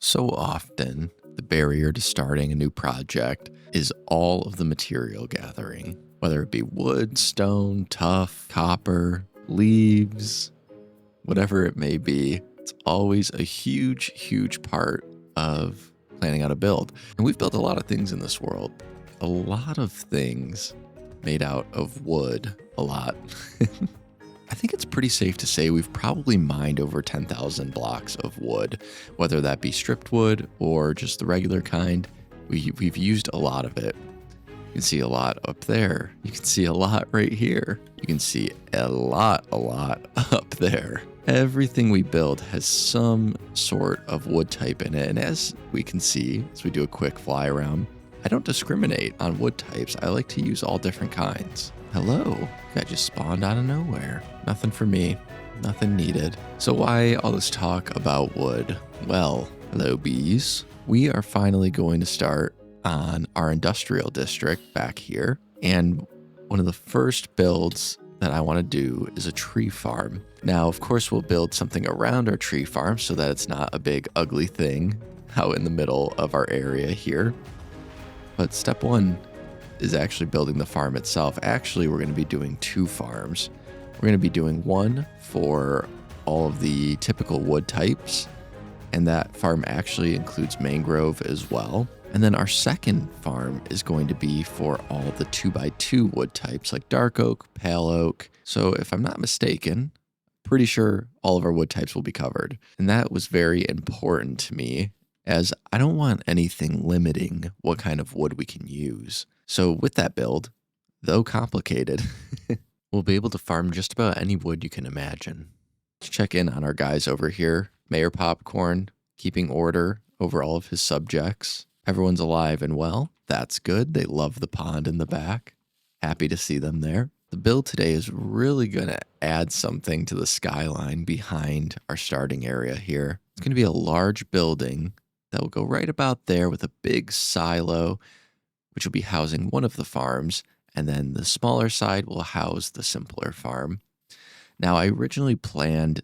So often, the barrier to starting a new project is all of the material gathering, whether it be wood, stone, tuff, copper, leaves, whatever it may be. It's always a huge, huge part of planning out a build. And we've built a lot of things in this world, a lot of things made out of wood, a lot. I think it's pretty safe to say we've probably mined over 10,000 blocks of wood, whether that be stripped wood or just the regular kind. We've used a lot of it. You can see a lot up there. You can see a lot right here. You can see a lot up there. Everything we build has some sort of wood type in it. And as we can see, as we do a quick fly around, I don't discriminate on wood types. I like to use all different kinds. Hello, that just spawned out of nowhere. Nothing for me, nothing needed. So why all this talk about wood? Well, hello bees. We are finally going to start on our industrial district back here. And one of the first builds that I want to do is a tree farm. Now, of course, we'll build something around our tree farm so that it's not a big ugly thing out in the middle of our area here. But step one is actually building the farm itself. Actually, we're going to be doing two farms. We're going to be doing one for all of the typical wood types, and that farm actually includes mangrove as well. And then our second farm is going to be for all the 2x2 wood types like dark oak, pale oak. So if I'm not mistaken, pretty sure all of our wood types will be covered. And that was very important to me, as I don't want anything limiting what kind of wood we can use. So with that build, though complicated, we'll be able to farm just about any wood you can imagine. Let's check in on our guys over here. Mayor Popcorn, keeping order over all of his subjects. Everyone's alive and well. That's good. They love the pond in the back. Happy to see them there. The build today is really going to add something to the skyline behind our starting area here. It's going to be a large building that will go right about there with a big silo, which will be housing one of the farms, and then the smaller side will house the simpler farm. Now, I originally planned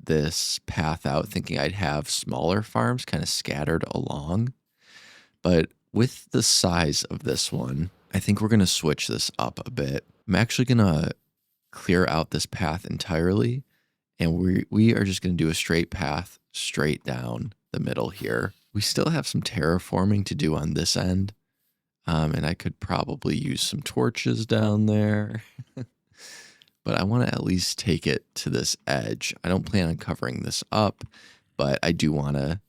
this path out thinking I'd have smaller farms kind of scattered along, but with the size of this one, I think we're going to switch this up a bit. I'm actually going to clear out this path entirely, and we are just going to do a straight path straight down the middle here. We still have some terraforming to do on this end. And I could probably use some torches down there. But I want to at least take it to this edge. I don't plan on covering this up, but I do want to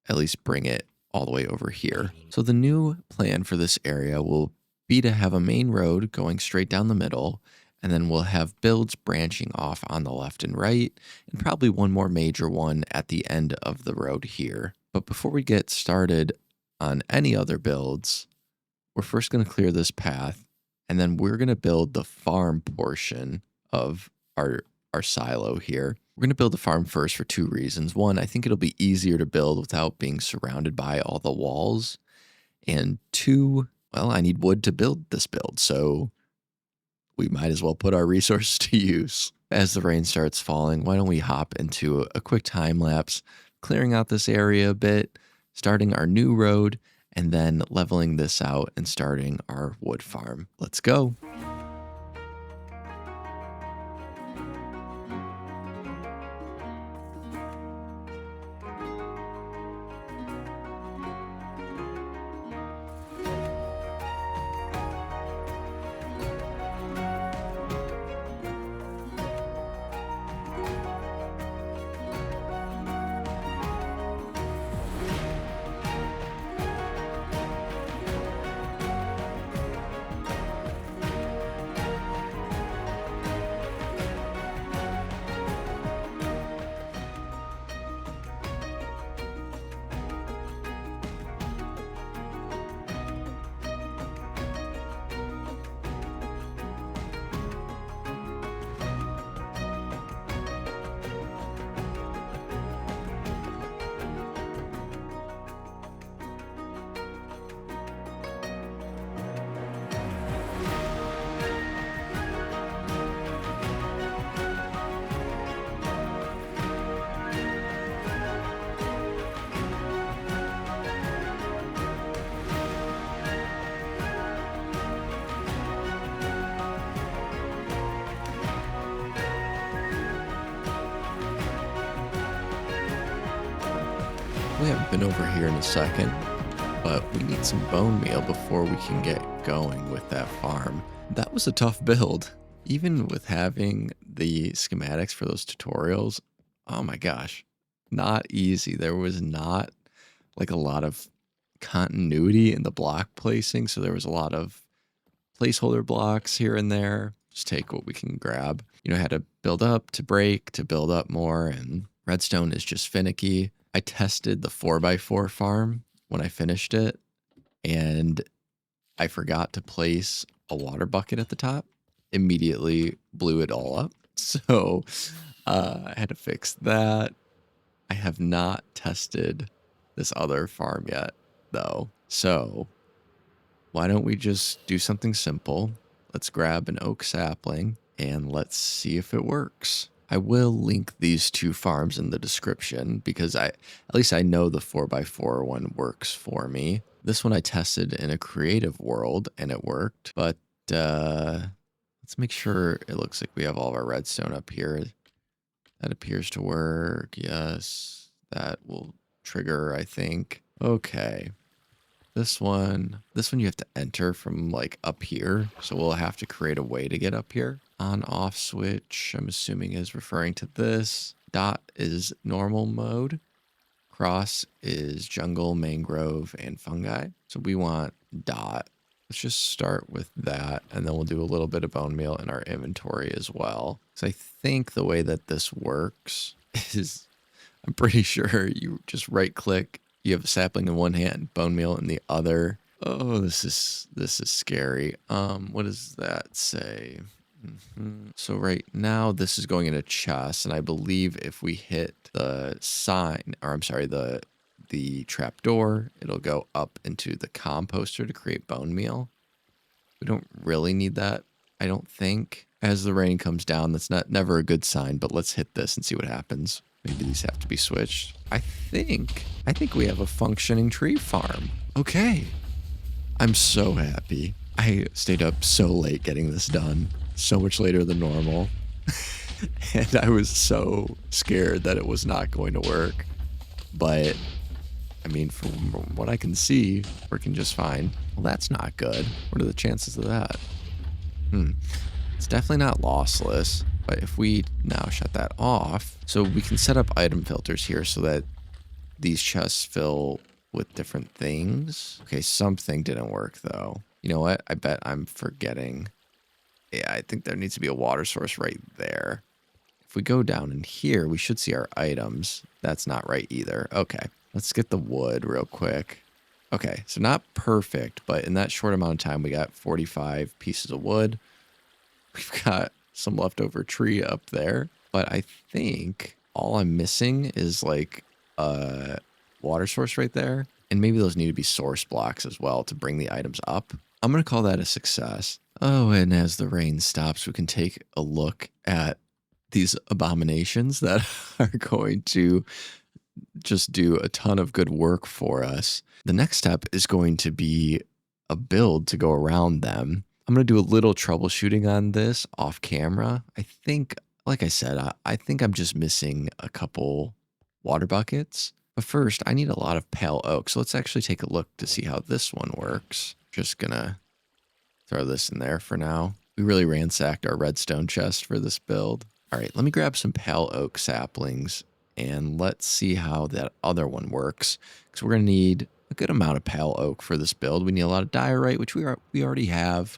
at least bring it all the way over here. So the new plan for this area will be to have a main road going straight down the middle, and then we'll have builds branching off on the left and right, and probably one more major one at the end of the road here. But before we get started on any other builds, we're first going to clear this path, and then we're going to build the farm portion of our silo here. We're going to build the farm first for two reasons. One, I think it'll be easier to build without being surrounded by all the walls. And two, well, I need wood to build this build, so we might as well put our resources to use. As the rain starts falling, why don't we hop into a quick time lapse, clearing out this area a bit, starting our new road, and then leveling this out and starting our wood farm. Let's go. We haven't been over here in a second, but we need some bone meal before we can get going with that farm. That was a tough build. Even with having the schematics for those tutorials, oh my gosh, not easy. There was not like a lot of continuity in the block placing, so there was a lot of placeholder blocks here and there. Just take what we can grab. You know, I had to build up to break to build up more, and redstone is just finicky. I tested the 4x4 farm when I finished it, and I forgot to place a water bucket at the top. Immediately blew it all up. So I had to fix that. I have not tested this other farm yet, though. So why don't we just do something simple? Let's grab an oak sapling and let's see if it works. I will link these two farms in the description because at least I know the 4x4 one works for me. This one I tested in a creative world and it worked, but let's make sure it looks like we have all of our redstone up here. That appears to work. Yes, that will trigger, I think. Okay. This one you have to enter from like up here. So we'll have to create a way to get up here. On off switch, I'm assuming is referring to this. Dot is normal mode. Cross is jungle, mangrove, and fungi. So we want dot. Let's just start with that, and then we'll do a little bit of bone meal in our inventory as well. So I think the way that this works is, I'm pretty sure you just right click, you have a sapling in one hand, bone meal in the other. Oh, this is scary. What does that say? So right now this is going in a chest, and I believe if we hit the sign, or I'm sorry, the trap door, it'll go up into the composter to create bone meal. We don't really need that, I don't think. As the rain comes down, that's never a good sign, but let's hit this and see what happens. Maybe these have to be switched. I think we have a functioning tree farm. Okay. I'm so happy. I stayed up so late getting this done. So much later than normal. And I was so scared that it was not going to work. But, I mean, from what I can see, working just fine. Well, that's not good. What are the chances of that? It's definitely not lossless. But if we now shut that off, so we can set up item filters here so that these chests fill with different things. Okay, something didn't work though. You know what? I bet I'm forgetting. Yeah, I think there needs to be a water source right there. If we go down in here, we should see our items. That's not right either. Okay, let's get the wood real quick. Okay, so not perfect, but in that short amount of time, we got 45 pieces of wood. We've got some leftover tree up there, but I think all I'm missing is like a water source right there. And maybe those need to be source blocks as well to bring the items up. I'm going to call that a success. Oh, and as the rain stops, we can take a look at these abominations that are going to just do a ton of good work for us. The next step is going to be a build to go around them. I'm going to do a little troubleshooting on this off camera. I think, like I said, I think I'm just missing a couple water buckets. But first, I need a lot of pale oak. So let's actually take a look to see how this one works. Just going to throw this in there for now. We really ransacked our redstone chest for this build. All right, let me grab some pale oak saplings and let's see how that other one works. Because we're going to need a good amount of pale oak for this build. We need a lot of diorite, which we already have.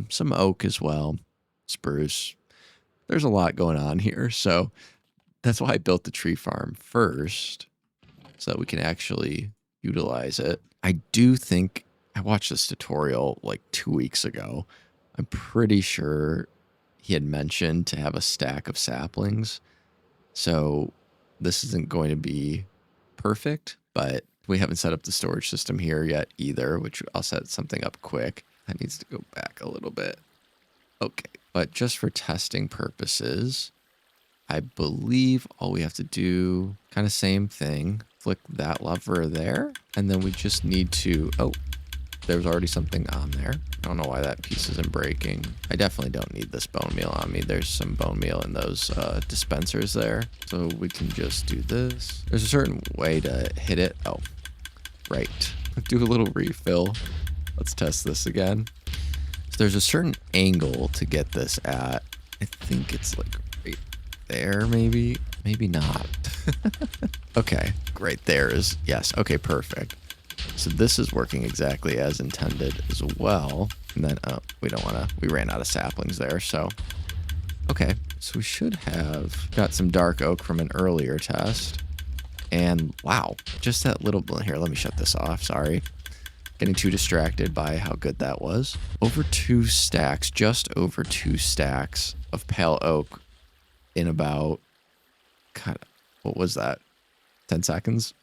Some oak as well, spruce. There's a lot going on here. So that's why I built the tree farm first, so that we can actually utilize it. I do think I watched this tutorial like 2 weeks ago. I'm pretty sure he had mentioned to have a stack of saplings. So this isn't going to be perfect, but we haven't set up the storage system here yet either, which I'll set something up quick. That needs to go back a little bit. Okay, but just for testing purposes, I believe all we have to do, kind of same thing, flick that lever there, and then we just need to, oh, there's already something on there. I don't know why that piece isn't breaking. I definitely don't need this bone meal on me. There's some bone meal in those dispensers there. So we can just do this. There's a certain way to hit it. Oh, right. Do a little refill. Let's test this again. So there's a certain angle to get this at. I think it's like right there, maybe. Maybe not. Okay, right there is, yes. Okay, perfect. So this is working exactly as intended as well. And then, oh, we don't want to, we ran out of saplings there. So, okay. So we should have got some dark oak from an earlier test. And wow, just that little, here, let me shut this off. Sorry. Getting too distracted by how good that was. Over 2 stacks, just over 2 stacks of pale oak in about, God, what was that? 10 seconds?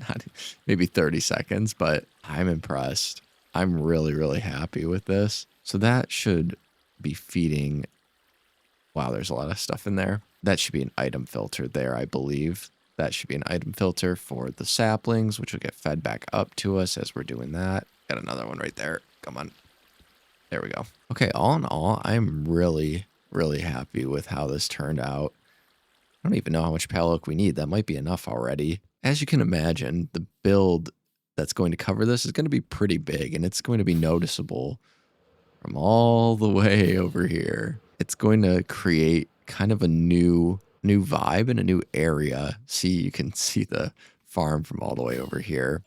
Not maybe 30 seconds, but I'm impressed. I'm really, really happy with this. So that should be feeding. Wow, there's a lot of stuff in there. That should be an item filter there, I believe. That should be an item filter for the saplings, which will get fed back up to us as we're doing that. Got another one right there. Come on. There we go. Okay, all in all, I'm really, really happy with how this turned out. I don't even know how much pale oak we need. That might be enough already. As you can imagine, the build that's going to cover this is going to be pretty big, and it's going to be noticeable from all the way over here. It's going to create kind of a new vibe and a new area. See, you can see the farm from all the way over here.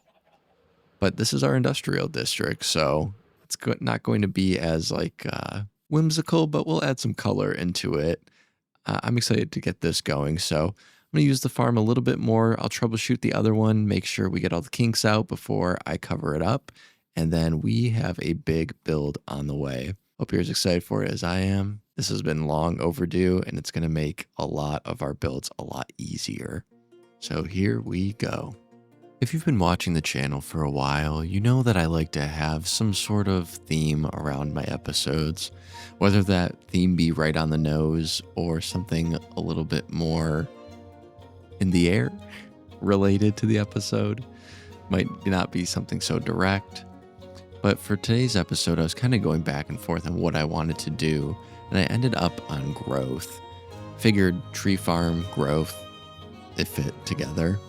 But this is our industrial district, so it's not going to be as like whimsical, but we'll add some color into it. I'm excited to get this going, so I'm going to use the farm a little bit more. I'll troubleshoot the other one, make sure we get all the kinks out before I cover it up, and then we have a big build on the way. Hope you're as excited for it as I am. This has been long overdue, and it's going to make a lot of our builds a lot easier. So here we go. If you've been watching the channel for a while, you know that I like to have some sort of theme around my episodes, whether that theme be right on the nose or something a little bit more in the air related to the episode. Might not be something so direct, but for today's episode, I was kind of going back and forth on what I wanted to do, and I ended up on growth. Figured tree farm, growth, they fit together.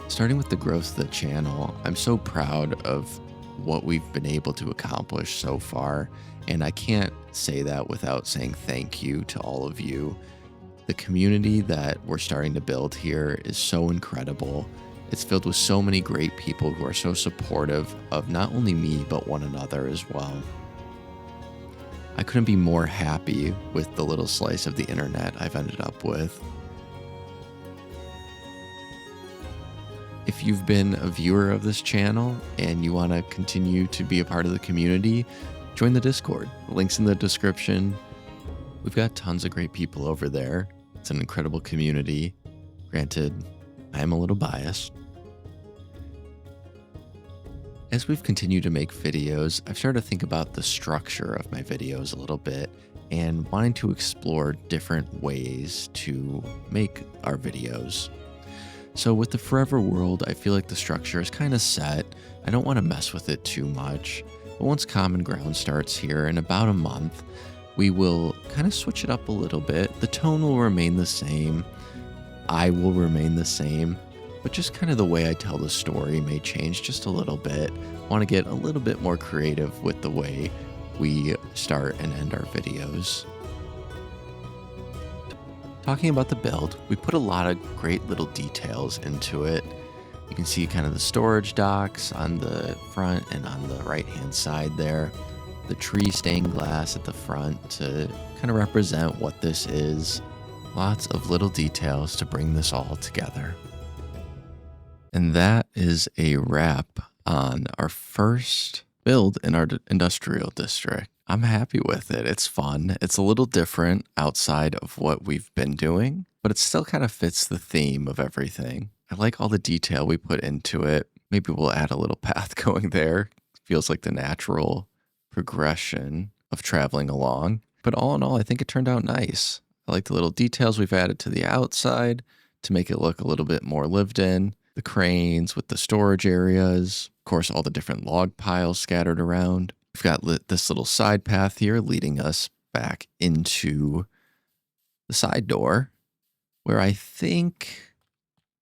Starting with the growth of the channel, I'm so proud of what we've been able to accomplish so far, and I can't say that without saying thank you to all of you. The community that we're starting to build here is so incredible. It's filled with so many great people who are so supportive of not only me, but one another as well. I couldn't be more happy with the little slice of the internet I've ended up with. If you've been a viewer of this channel and you want to continue to be a part of the community, join the Discord. Links in the description. We've got tons of great people over there. It's an incredible community. Granted, I am a little biased. As we've continued to make videos, I've started to think about the structure of my videos a little bit and wanting to explore different ways to make our videos. So with the Forever World, I feel like the structure is kind of set. I don't want to mess with it too much. But once Common Ground starts here in about a month, we will kind of switch it up a little bit. The tone will remain the same. I will remain the same. But just kind of the way I tell the story may change just a little bit. I want to get a little bit more creative with the way we start and end our videos. Talking about the build, we put a lot of great little details into it. You can see kind of the storage docks on the front and on the right hand side there. The tree stained glass at the front to kind of represent what this is. Lots of little details to bring this all together. And that is a wrap on our first build in our industrial district. I'm happy with it. It's fun. It's a little different outside of what we've been doing, but it still kind of fits the theme of everything. I like all the detail we put into it. Maybe we'll add a little path going there. Feels like the natural progression of traveling along. But all in all, I think it turned out nice. I like the little details we've added to the outside to make it look a little bit more lived in. the cranes with the storage areas. Of course, all the different log piles scattered around. We've got this little side path here leading us back into the side door, where I think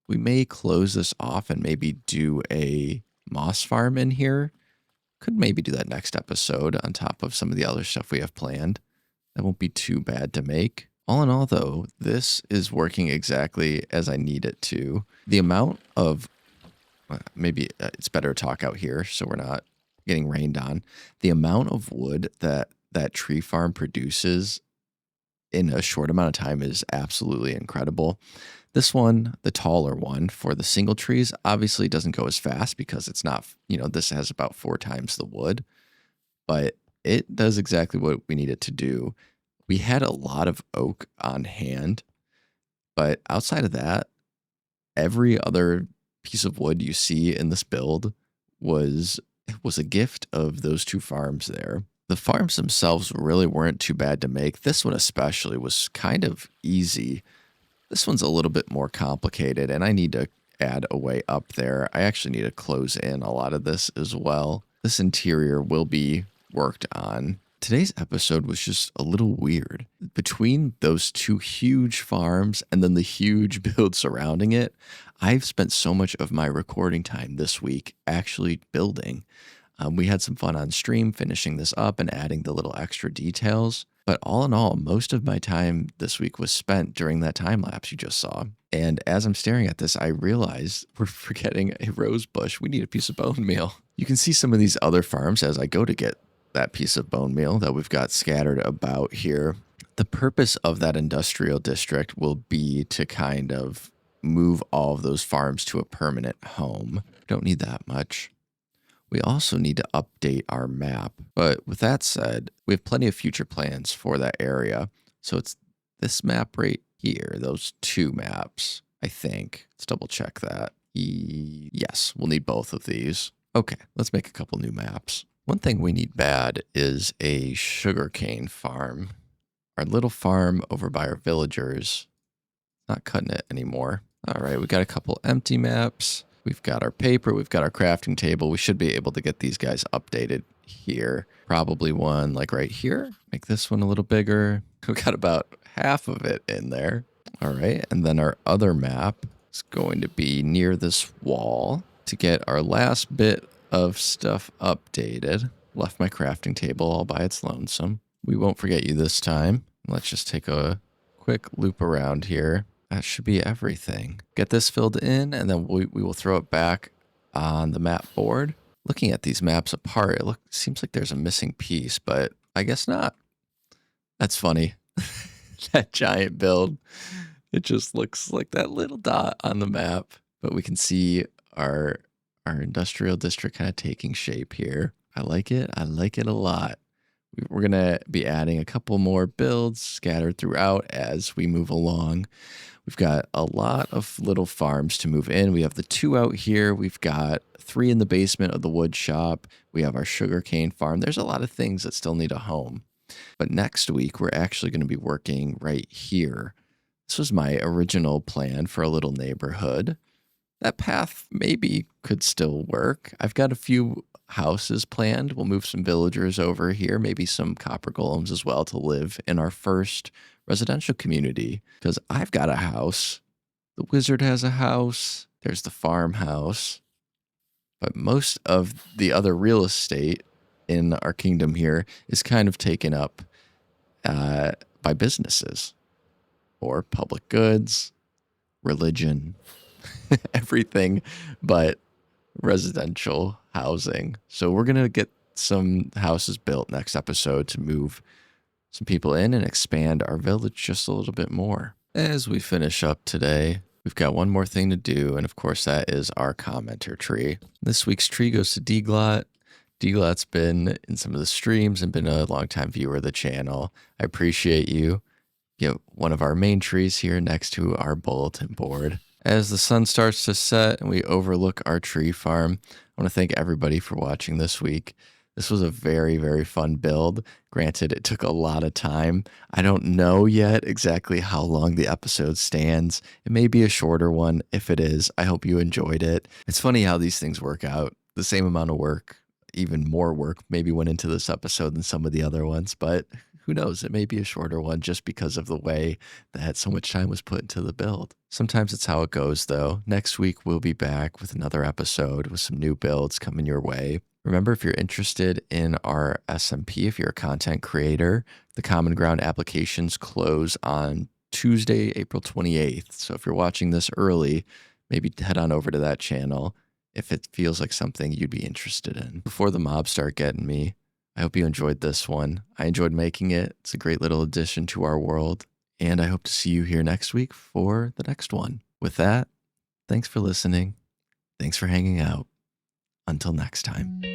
we may close this off and maybe do a moss farm in here. Could maybe do that next episode on top of some of the other stuff we have planned. That won't be too bad to make. All in all, though, this is working exactly as I need it to. The amount of, maybe it's better to talk out here so we're not getting rained on. The amount of wood that tree farm produces in a short amount of time is absolutely incredible. This one, the taller one for the single trees, obviously doesn't go as fast because it's not, this has about 4 times the wood, but it does exactly what we need it to do. We had a lot of oak on hand, but outside of that, every other piece of wood you see in this build was a gift of those 2 farms there. The farms themselves really weren't too bad to make. This one especially was kind of easy. This one's a little bit more complicated, and I need to add a way up there. I actually need to close in a lot of this as well. This interior will be worked on. Today's episode was just a little weird. Between those 2 huge farms and then the huge build surrounding it, I've spent so much of my recording time this week actually building. We had some fun on stream finishing this up and adding the little extra details. But all in all, most of my time this week was spent during that time lapse you just saw. And as I'm staring at this, I realize we're forgetting a rose bush. We need a piece of bone meal. You can see some of these other farms as I go to get that piece of bone meal that we've got scattered about here. The purpose of that industrial district will be to kind of move all of those farms to a permanent home. Don't need that much. We also need to update our map. But with that said, we have plenty of future plans for that area. So it's this map right here, those 2 maps, I think. Let's double check that. Yes, we'll need both of these. Okay, let's make a couple new maps. One thing we need bad is a sugarcane farm. Our little farm over by our villagers, not cutting it anymore. All right, we got a couple empty maps. We've got our paper, we've got our crafting table. We should be able to get these guys updated here. Probably one like right here. Make this one a little bigger. We've got about half of it in there. All right, and then our other map is going to be near this wall to get our last bit of stuff updated. Left my crafting table all by its lonesome. We won't forget you this time. Let's just take a quick loop around here. That should be everything. Get this filled in, and then we will throw it back on the map board. Looking at these maps apart, it seems like there's a missing piece, but I guess not. That's funny. That giant build, it just looks like that little dot on the map, but we can see our industrial district kind of taking shape here. I like it. I like it a lot. We're going to be adding a couple more builds scattered throughout as we move along. We've got a lot of little farms to move in. We have the 2 out here. We've got 3 in the basement of the wood shop. We have our sugarcane farm. There's a lot of things that still need a home. But next week, we're actually going to be working right here. This was my original plan for a little neighborhood. That path maybe could still work. I've got a few houses planned. We'll move some villagers over here, maybe some copper golems as well to live in our first residential community. Because I've got a house. The wizard has a house. There's the farmhouse. But most of the other real estate in our kingdom here is kind of taken up by businesses or public goods, religion, everything but residential housing. So we're going to get some houses built next episode to move some people in and expand our village just a little bit more. As we finish up today, we've got one more thing to do, and of course that is our commenter tree. This week's tree goes to D-Glot. D-Glot's been in some of the streams and been a longtime viewer of the channel. I appreciate you. You have one of our main trees here next to our bulletin board. As the sun starts to set and we overlook our tree farm, I want to thank everybody for watching this week. This was a very, very fun build. Granted, it took a lot of time. I don't know yet exactly how long the episode stands. It may be a shorter one. If it is, I hope you enjoyed it. It's funny how these things work out. The same amount of work, even more work, maybe went into this episode than some of the other ones, but who knows? It may be a shorter one just because of the way that so much time was put into the build. Sometimes it's how it goes, though. Next week, we'll be back with another episode with some new builds coming your way. Remember, if you're interested in our SMP, if you're a content creator, the Common Ground applications close on Tuesday, April 28th. So if you're watching this early, maybe head on over to that channel if it feels like something you'd be interested in. Before the mobs start getting me, I hope you enjoyed this one. I enjoyed making it. It's a great little addition to our world. And I hope to see you here next week for the next one. With that, thanks for listening. Thanks for hanging out. Until next time.